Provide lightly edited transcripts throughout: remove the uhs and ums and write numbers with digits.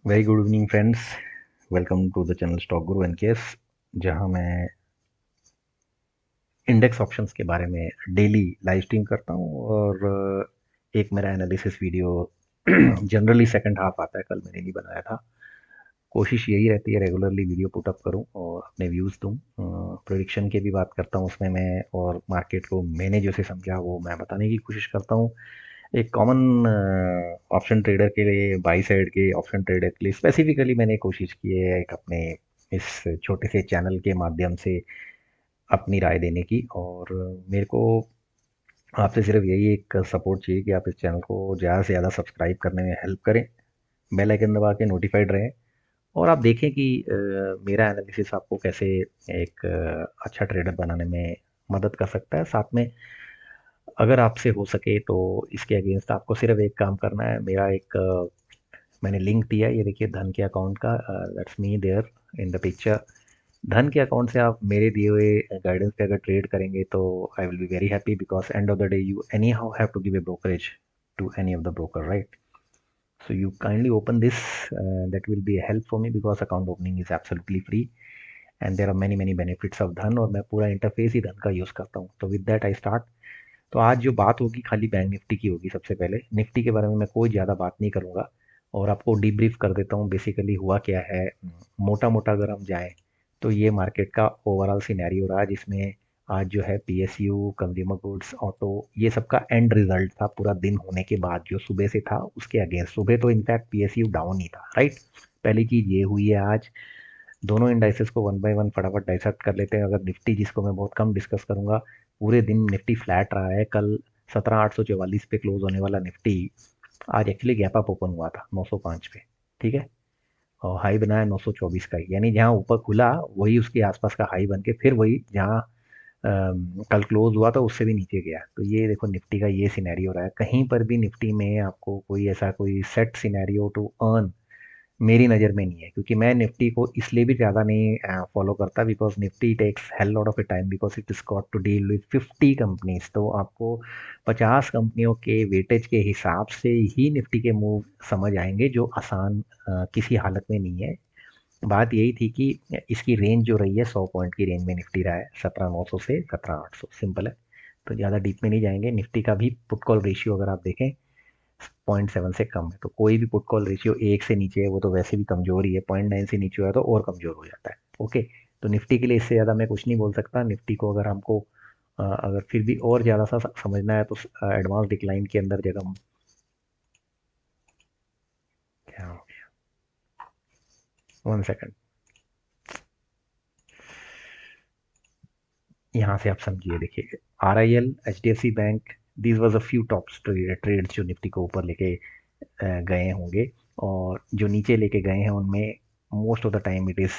Very good evening friends. Welcome to the channel stock guru NKS, जहां मैं index options के बारे में डेली लाइव स्ट्रीम करता हूं। और एक मेरा analysis video generally second half आता है, कल मैंने नहीं बनाया था। कोशिश यही रहती है रेगुलरली वीडियो पुट अप करूं और अपने व्यूज़ दूं। प्रेडिक्शन की भी बात करता हूं उसमें मैं, और मार्केट को मैंने जैसे समझा वो मैं बताने की कोशिश करता हूं। एक कॉमन ऑप्शन ट्रेडर के लिए, बाई साइड के ऑप्शन ट्रेडर के लिए स्पेसिफिकली मैंने कोशिश की है एक अपने इस छोटे से चैनल के माध्यम से अपनी राय देने की। और मेरे को आपसे सिर्फ यही एक सपोर्ट चाहिए कि आप इस चैनल को ज़्यादा से ज़्यादा सब्सक्राइब करने में हेल्प करें, बेल आइकन दबा के नोटिफाइड रहें, और आप देखें कि मेरा एनालिसिस आपको कैसे एक अच्छा ट्रेडर बनाने में मदद कर सकता है। साथ में अगर आपसे हो सके तो इसके अगेंस्ट आपको सिर्फ एक काम करना है। मेरा एक मैंने लिंक दिया है, ये देखिए धन के अकाउंट का, that's me there in the picture. Dhan के अकाउंट से आप मेरे दिए हुए गाइडेंस पे अगर ट्रेड करेंगे तो I will be very happy, because end of the day you anyhow have to give a brokerage to any of the broker, right? So you kindly open this. That will be a help for me because account opening is absolutely free and there are many benefits of धन, और मैं पूरा interface ही धन का use करता हूँ। तो with that I start. तो आज जो बात होगी खाली बैंक निफ्टी की होगी। सबसे पहले निफ्टी के बारे में मैं कोई ज़्यादा बात नहीं करूँगा और आपको डीब्रीफ कर देता हूँ बेसिकली हुआ क्या है। मोटा मोटा अगर हम जाएँ तो ये मार्केट का ओवरऑल सिनेरियो रहा, जिसमें आज जो है पीएसयू, कंज्यूमर गुड्स, ऑटो, ये सब का एंड रिजल्ट था पूरा दिन होने के बाद जो सुबह से था उसके अगेंस्ट। सुबह तो इनफैक्ट पीएसयू डाउन ही था, राइट? पहली चीज़ ये हुई है आज। दोनों इंडाइसेस को वन बाय वन फटाफट डाइसेक्ट कर लेते हैं। अगर निफ्टी, जिसको मैं बहुत कम डिस्कस करूंगा, पूरे दिन निफ्टी फ्लैट रहा है। कल 17,844 पे क्लोज होने वाला निफ्टी आज एक्चुअली गैप अप ओपन हुआ था 905 पे, ठीक है? और हाई बनाया 924 का ही, यानी जहाँ ऊपर खुला वही उसके आसपास का हाई बन के फिर वही जहाँ कल क्लोज हुआ था उससे भी नीचे गया। तो ये देखो निफ्टी का ये सिनेरियो रहा है। कहीं पर भी निफ्टी में आपको कोई ऐसा कोई सेट सिनेरियो टू अर्न मेरी नज़र में नहीं है, क्योंकि मैं निफ्टी को इसलिए भी ज़्यादा नहीं फॉलो करता, because Nifty takes hell lot of a time, because it is got to deal with 50 companies. तो आपको 50 कंपनियों के वेटेज के हिसाब से ही निफ्टी के मूव समझ आएंगे, जो आसान किसी हालत में नहीं है। बात यही थी कि इसकी रेंज जो रही है 100 पॉइंट की रेंज में निफ्टी रहा है, 17,900 से 17,800, सिंपल है। तो ज़्यादा डीप में नहीं जाएंगे। निफ्टी का भी पुट कॉल रेशियो अगर आप देखें 0.7 से कम है, तो कोई भी पुट कॉल रेशियो एक से नीचे है वो तो वैसे भी कमजोर ही है, 0.9 से नीचे है तो और कमजोर हो जाता है। ओके, तो निफ्टी के लिए इससे ज़्यादा मैं कुछ नहीं बोल सकता। निफ्टी को अगर हमको अगर फिर भी और ज़्यादा सा समझना है तो एडवांस डिक्लाइन के अंदर जगह हम क्या, 1 सेकंड, यहाँ से आप समझिए। देखिए R I L, H D F C bank, these was a few top trades जो निफ्टी को ऊपर लेके गए होंगे। और जो नीचे लेके गए हैं उनमें most of the time it is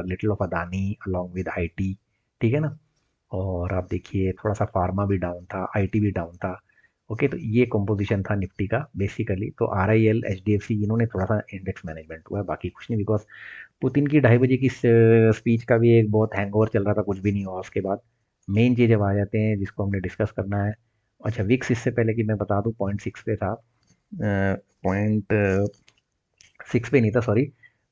little of Adani along with IT, ठीक है ना? और आप देखिए थोड़ा सा फार्मा भी डाउन था, आईटी भी डाउन था। ओके, तो ये कंपोजिशन था निफ्टी का बेसिकली। तो R I L, H D F C, इन्होंने थोड़ा सा इंडेक्स मैनेजमेंट हुआ है, बाकी कुछ नहीं। बिकॉज पुतिन की 2:30 बजे की स्पीच का भी एक बहुत हैंगओवर चल रहा था, कुछ भी नहीं हुआ उसके बाद। मेन चीज़ अब आ जाते हैं जिसको हमने डिस्कस करना है। अच्छा, विक्स, इससे पहले कि मैं बता दूं, 0.6 पे था, 0.6 पे नहीं था, सॉरी,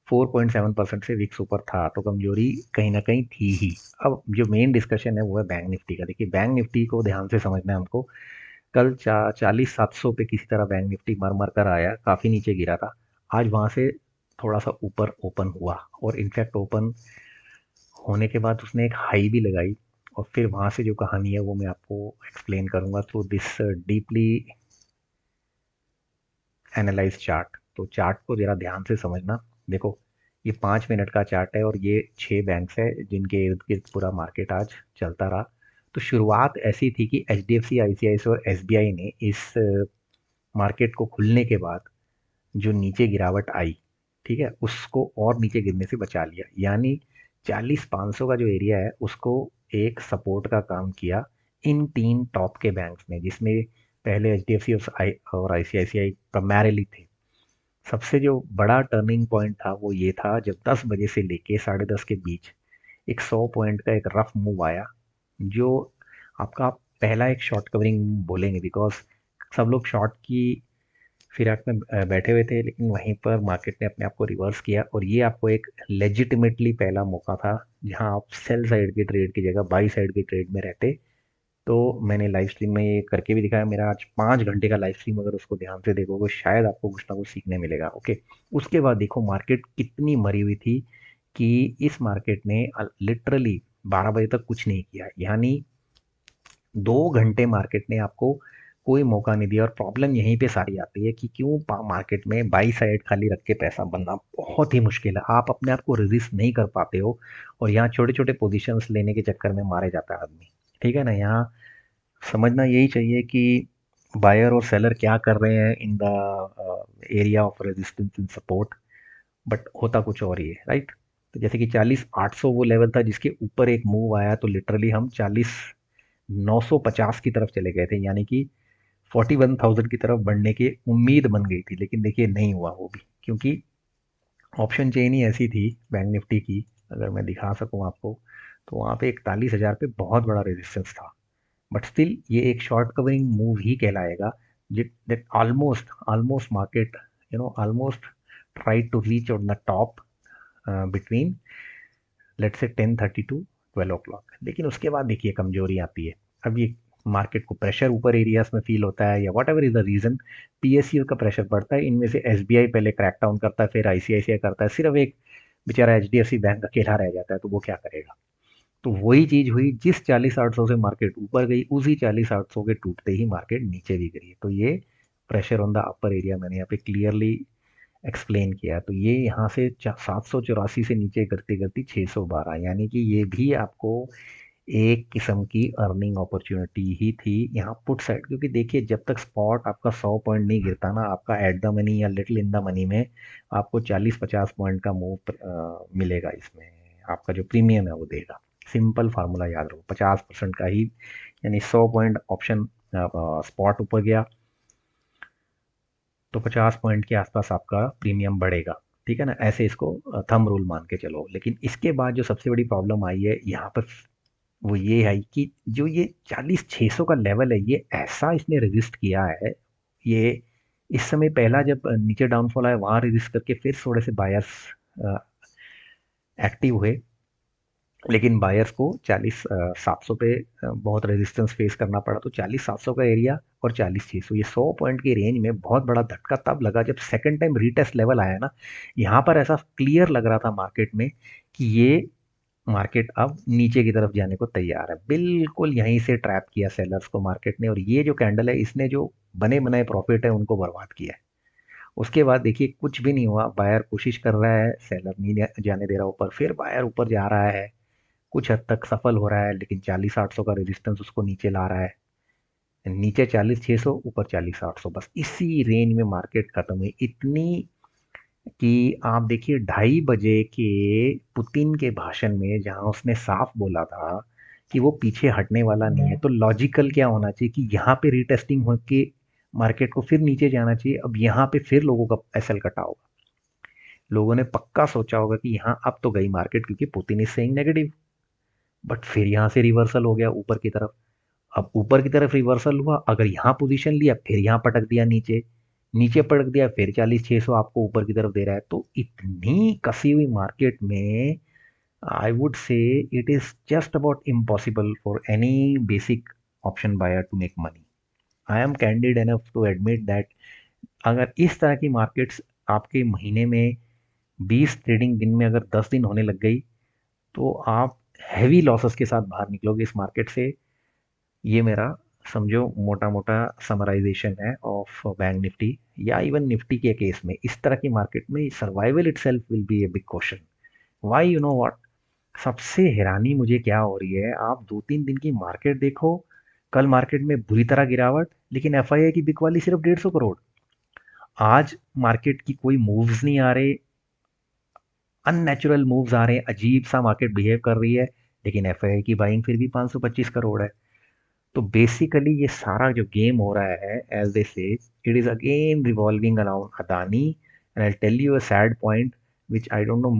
4.7% से विक्स ऊपर था, तो कमजोरी कहीं ना कहीं थी ही। अब जो मेन डिस्कशन है वो है बैंक निफ्टी का। देखिए बैंक निफ्टी को ध्यान से समझना है हमको। कल 40,700 पे किसी तरह बैंक निफ्टी मर मर कर आया, काफ़ी नीचे गिरा था। आज वहाँ से थोड़ा सा ऊपर ओपन हुआ, और इनफैक्ट ओपन होने के बाद उसने एक हाई भी लगाई। और फिर वहाँ से जो कहानी है वो मैं आपको एक्सप्लेन करूंगा through this deeply analyse chart. तो चार्ट को ज़रा ध्यान से समझना। देखो ये 5 मिनट का चार्ट है और ये 6 बैंक्स है जिनके इर्द गिर्द पूरा मार्केट आज चलता रहा। तो शुरुआत ऐसी थी कि एच डी एफ सी, आई सी आई सी और एस बी आई ने इस मार्केट को खुलने के बाद जो नीचे गिरावट आई, ठीक है, उसको और नीचे गिरने से बचा लिया। यानी 40,500 का जो एरिया है उसको एक सपोर्ट का काम किया इन तीन टॉप के बैंक्स ने, जिसमें पहले एच डी एफ सी और आई सी आई सी आई प्राइमरीली थे। सबसे जो बड़ा टर्निंग पॉइंट था वो ये था जब 10 बजे से लेके 10:30 के बीच एक 100 पॉइंट का एक रफ मूव आया, जो आपका पहला एक शॉर्ट कवरिंग बोलेंगे, बिकॉज सब लोग शॉर्ट की फिर आप में बैठे हुए थे, लेकिन वहीं पर मार्केट ने अपने आप को रिवर्स किया और ये आपको एक लेजिटिमेटली पहला मौका था जहां आप सेल साइड के ट्रेड की जगह बाई साइड के ट्रेड में रहते। तो मैंने लाइव स्ट्रीम में ये करके भी दिखाया। मेरा आज 5 घंटे का लाइव स्ट्रीम, अगर उसको ध्यान से देखोगे शायद आपको कुछ ना कुछ सीखने मिलेगा। ओके, उसके बाद देखो मार्केट कितनी मरी हुई थी कि इस मार्केट ने लिटरली 12 बजे तक कुछ नहीं किया, यानी 2 घंटे मार्केट ने आपको कोई मौका नहीं दिया। और प्रॉब्लम यहीं पे सारी आती है कि क्यों मार्केट में बाई साइड खाली रख के पैसा बनना बहुत ही मुश्किल है। आप अपने आप को रेजिस्ट नहीं कर पाते हो और यहाँ छोटे छोटे पोजीशंस लेने के चक्कर में मारे जाता है आदमी। ठीक है ना, यहाँ समझना यही चाहिए कि बायर और सेलर क्या कर रहे हैं in the area of resistance and support, but होता कुछ और ही है, राइट। तो जैसे कि 40,800 वो लेवल था जिसके ऊपर एक मूव आया, तो लिटरली हम 40,950 की तरफ चले गए थे, यानी कि 41,000 की तरफ बढ़ने की उम्मीद बन गई थी। लेकिन देखिए नहीं हुआ वो भी, क्योंकि ऑप्शन चेन ही ऐसी थी बैंक निफ्टी की। अगर मैं दिखा सकूं आपको, तो वहाँ पे 41,000 पे बहुत बड़ा रेजिस्टेंस था। बट स्टिल ये एक शॉर्ट कवरिंग मूव ही कहलाएगा। That almost almost market almost try to reach on the top between let's say 10:30 to 12 o'clock। लेकिन उसके बाद देखिए कमजोरी आती है। अब ये मार्केट को प्रेशर ऊपर एरियाज में फील होता है या whatever is the reason, PSU का प्रेशर पड़ता है। इनमें से एसबीआई पहले क्रैक डाउन करता है, फिर आईसीआईसीआई करता है, सिर्फ एक बेचारा एचडीएफसी बैंक अकेला रह जाता है, तो वो क्या करेगा। तो वही चीज हुई, जिस 40,800 से मार्केट ऊपर गई उसी 40,800 के टूटते ही मार्केट नीचे भी गिरी। तो ये pressure on the upper area मैंने यहाँ पे क्लियरली एक्सप्लेन किया। तो ये यहाँ से 784 से नीचे गिरती गिरती 612, यानी कि ये भी आपको एक किस्म की अर्निंग अपॉर्चुनिटी ही थी यहाँ पुट साइड। क्योंकि देखिए जब तक स्पॉट आपका 100 पॉइंट नहीं गिरता ना, आपका एट द मनी या लिटिल इन द मनी में आपको 40-50 पॉइंट का मूव मिलेगा। इसमें आपका जो प्रीमियम है वो देगा। सिंपल फार्मूला याद रखो, 50% का ही, यानी 100 पॉइंट ऑप्शन स्पॉट ऊपर गया तो 50 पॉइंट के आसपास आपका प्रीमियम बढ़ेगा। ठीक है ना, ऐसे इसको थंब रूल मान के चलो। लेकिन इसके बाद जो सबसे बड़ी प्रॉब्लम आई है यहाँ पर, वो ये है कि जो ये 40,600 का लेवल है, ये ऐसा इसने रेजिस्ट किया है। ये इस समय पहला जब नीचे डाउनफॉल आया वहां रेजिस्ट करके फिर थोड़े से बायर्स एक्टिव हुए, लेकिन बायर्स को 40,700 पे बहुत रेजिस्टेंस फेस करना पड़ा। तो 40,700 का एरिया और 40,600, ये 100 पॉइंट की रेंज में बहुत बड़ा धक्का तब लगा जब सेकंड टाइम रीटेस्ट लेवल आया ना। यहाँ पर ऐसा क्लियर लग रहा था मार्केट में कि ये मार्केट अब नीचे की तरफ जाने को तैयार है। बिल्कुल यहीं से ट्रैप किया सेलर्स को मार्केट ने, और ये जो कैंडल है इसने जो बने बनाए प्रॉफिट है उनको बर्बाद किया है। उसके बाद देखिए कुछ भी नहीं हुआ, बायर कोशिश कर रहा है, सेलर नहीं जाने दे रहा ऊपर, फिर बायर ऊपर जा रहा है, कुछ हद तक सफल हो रहा है, लेकिन 40,800 का रेजिस्टेंस उसको नीचे ला रहा है। नीचे 40,600, ऊपर 40,800, बस इसी रेंज में मार्केट खत्म हुई। इतनी कि आप देखिए 2:30 बजे के पुतिन के भाषण में जहां उसने साफ बोला था कि वो पीछे हटने वाला नहीं है, तो लॉजिकल क्या होना चाहिए कि यहाँ पे रीटेस्टिंग होके मार्केट को फिर नीचे जाना चाहिए। अब यहाँ पे फिर लोगों का एसएल कटा होगा। लोगों ने पक्का सोचा होगा कि यहाँ अब तो गई मार्केट, क्योंकि Putin is saying negative. But फिर यहाँ से रिवर्सल हो गया ऊपर की तरफ। अब ऊपर की तरफ रिवर्सल हुआ, अगर यहाँ पोजीशन लिया फिर यहाँ पटक दिया नीचे, नीचे पटक दिया फिर 40,600 आपको ऊपर की तरफ दे रहा है। तो इतनी कसी हुई मार्केट में I would say it is just about impossible for any basic option buyer to make money. I am candid enough to admit that अगर इस तरह की मार्केट्स आपके महीने में 20 ट्रेडिंग दिन में अगर 10 दिन होने लग गई, तो आप हैवी लॉसेस के साथ बाहर निकलोगे इस मार्केट से। ये मेरा समझो मोटा मोटा समराइजेशन है ऑफ बैंक निफ्टी या इवन निफ्टी के केस में। इस तरह की मार्केट में survival itself will be a big question. Why, you know what, सबसे हैरानी मुझे क्या हो रही है, आप 2-3 दिन की मार्केट देखो। कल मार्केट में बुरी तरह गिरावट, लेकिन एफआईआई की बिक वाली सिर्फ 150 करोड़। आज मार्केट की कोई मूव्स नहीं आ रहे, अननेचुरल मूव्स आ रहे हैं, अजीब सा मार्केट बिहेव कर रही है, लेकिन एफआईआई की बाइंग फिर भी 525 करोड़ है। तो बेसिकली ये सारा जो गेम हो रहा है, as they say, it is again revolving around Adani. And I tell you a sad point which I don't know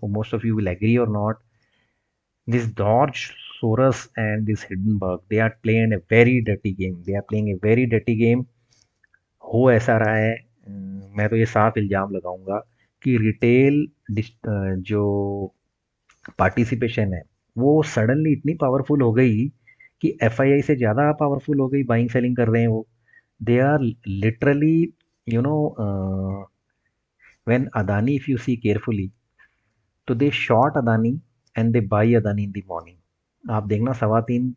most of you will agree or not. This George Soros and this Hindenburg, they are playing a very dirty game. They are playing a very dirty game. हो ऐसा रहा है, मैं तो ये साफ इल्ज़ाम लगाऊँगा कि रिटेल जो पार्टिसिपेशन है, वो सडनली इतनी पावरफुल हो गई कि एफआईआई से ज़्यादा पावरफुल हो गई, बाइंग सेलिंग कर रहे हैं वो। They are literally, you know, when Adani, if you see carefully, तो they short Adani and they buy Adani in the morning. आप देखना 3:15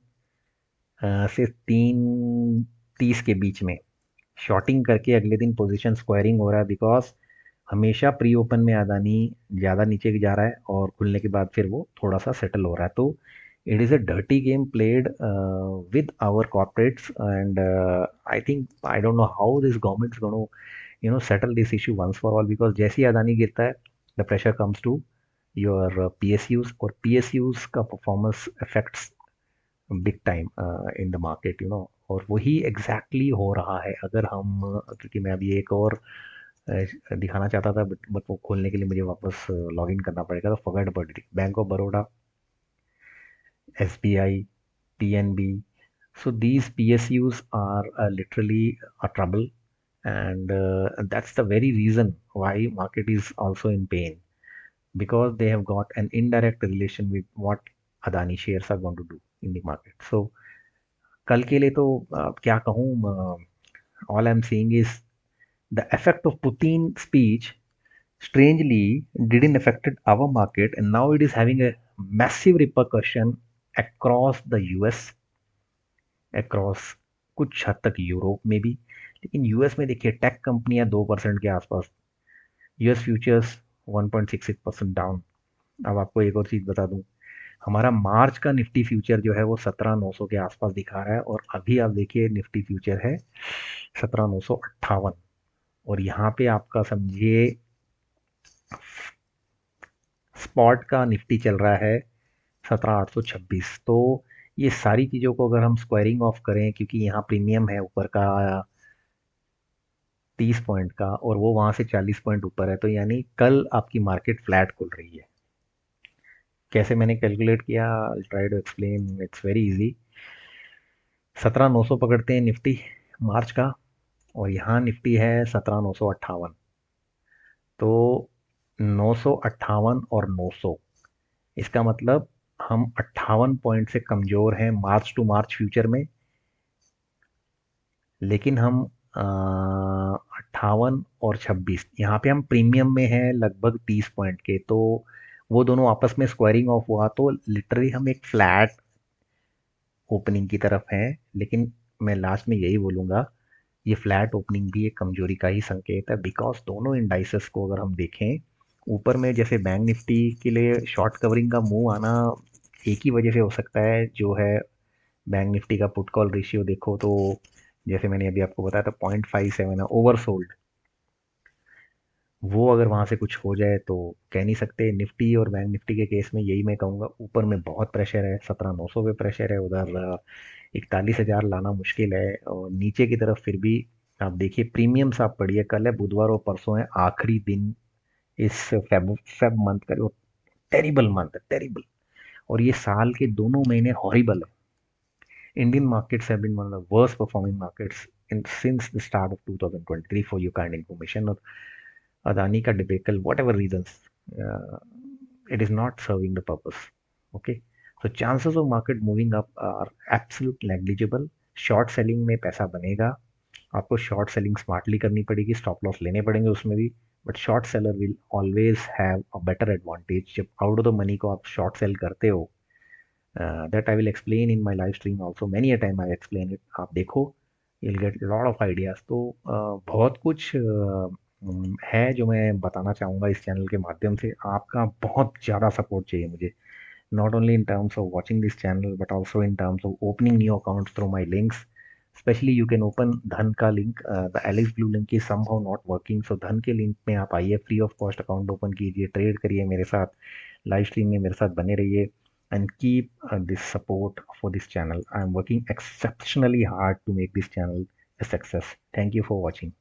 से 3:30 के बीच में शॉर्टिंग करके अगले दिन पोजीशन स्क्वायरिंग हो रहा है, बिकॉज हमेशा प्री ओपन में अदानी ज़्यादा नीचे जा रहा है और खुलने के बाद फिर वो थोड़ा सा सेटल हो रहा है। तो it is a dirty game played with our corporates, and I think, I don't know how this government gonna settle this issue once for all, because जैसे ही अदानी गिरता है the pressure comes to your PSUs, और PSUs का performance affects big time in the market, और वही exactly exactly हो रहा है। अगर हम क्योंकि मैं अभी एक और दिखाना चाहता था, बट वो खोलने के लिए मुझे वापस लॉग इन करना पड़ेगा, तो forget about it. Bank of Baroda, SBI, PNB, so these PSUs are literally a trouble, and that's the very reason why market is also in pain, because they have got an indirect relation with what Adani shares are going to do in the market. So कल के लिए तो क्या कहूँ, all I'm saying is the effect of Putin speech strangely didn't affected our market, and now it is having a massive repercussion across the US, across कुछ हद तक Europe में भी। लेकिन यूएस में देखिए टेक कंपनियां 2% के आसपास, यूएस फ्यूचर्स 1.66% डाउन। अब आपको एक और चीज़ बता दूं, हमारा मार्च का निफ्टी फ्यूचर जो है वो 17,900 के आसपास दिखा रहा है, और अभी आप देखिए निफ्टी फ्यूचर है 17,958, और यहाँ पे आपका समझिए स्पॉट का निफ्टी चल रहा है 17,826। तो ये सारी चीज़ों को अगर हम स्क्वायरिंग ऑफ करें, क्योंकि यहाँ प्रीमियम है ऊपर का 30 पॉइंट का, और वो वहाँ से 40 पॉइंट ऊपर है, तो यानी कल आपकी मार्केट फ्लैट खुल रही है। कैसे मैंने कैलकुलेट किया, I try to explain, it's very easy. 17,900 पकड़ते हैं निफ्टी मार्च का, और यहाँ निफ्टी है 17,958। तो 958 और 900, इसका मतलब हम 58 पॉइंट से कमज़ोर हैं मार्च टू मार्च फ्यूचर में, लेकिन हम 58 और 26 यहाँ पे हम प्रीमियम में हैं लगभग 30 पॉइंट के। तो वो दोनों आपस में स्क्वायरिंग ऑफ हुआ तो लिटरली हम एक फ्लैट ओपनिंग की तरफ हैं। लेकिन मैं लास्ट में यही बोलूँगा, ये फ्लैट ओपनिंग भी एक कमजोरी का ही संकेत है, बिकॉज दोनों इंडाइसेस को अगर हम देखें, ऊपर में जैसे बैंक निफ्टी के लिए शॉर्ट कवरिंग का मूव आना एक ही वजह से हो सकता है, जो है बैंक निफ्टी का पुट कॉल रेशियो देखो तो जैसे मैंने अभी आपको बताया था 0.57 है ओवरसोल्ड। वो अगर वहाँ से कुछ हो जाए तो कह नहीं सकते। निफ्टी और बैंक निफ्टी के केस में यही मैं कहूँगा, ऊपर में बहुत प्रेशर है, 17,900 पे प्रेशर है, उधर 41,000 लाना मुश्किल है, और नीचे की तरफ फिर भी आप देखिए प्रीमियम्स आप पढ़िए, कल है बुधवार और परसों है आखिरी दिन इस फेब मंथ का, जो टेरिबल मंथ है, टेरिबल। और ये साल के दोनों महीने हॉरिबल है। Indian markets have been one of the worst performing markets since the start of 2023, for your kind information. और Adani ka debacle, whatever reasons, uh, it is not serving the purpose. Okay, so chances of market moving up are absolute negligible. Short selling में पैसा बनेगा, आपको short selling smartly करनी पड़ेगी, stop loss लेने पड़ेंगे उसमें भी, but short seller will always have a better advantage. जब आउट ऑफ द मनी को आप शॉर्ट सेल करते हो, that I will explain in my live stream also, many a time I explain it, आप देखो, you'll get lot of ideas। तो बहुत कुछ है जो मैं बताना चाहूँगा इस चैनल के माध्यम से। आपका बहुत ज़्यादा सपोर्ट चाहिए मुझे, not only in terms of watching this channel but also in terms of opening new accounts through my links। Especially you can open धन का link, the Alex Blue link is somehow not working, so धन के link में आप आइए, free of cost account open कीजिए, trade करिए मेरे साथ, लाइव स्ट्रीम में मेरे साथ बने रहिए, and keep this support for this channel। I am working exceptionally hard to make this channel a success। Thank you for watching।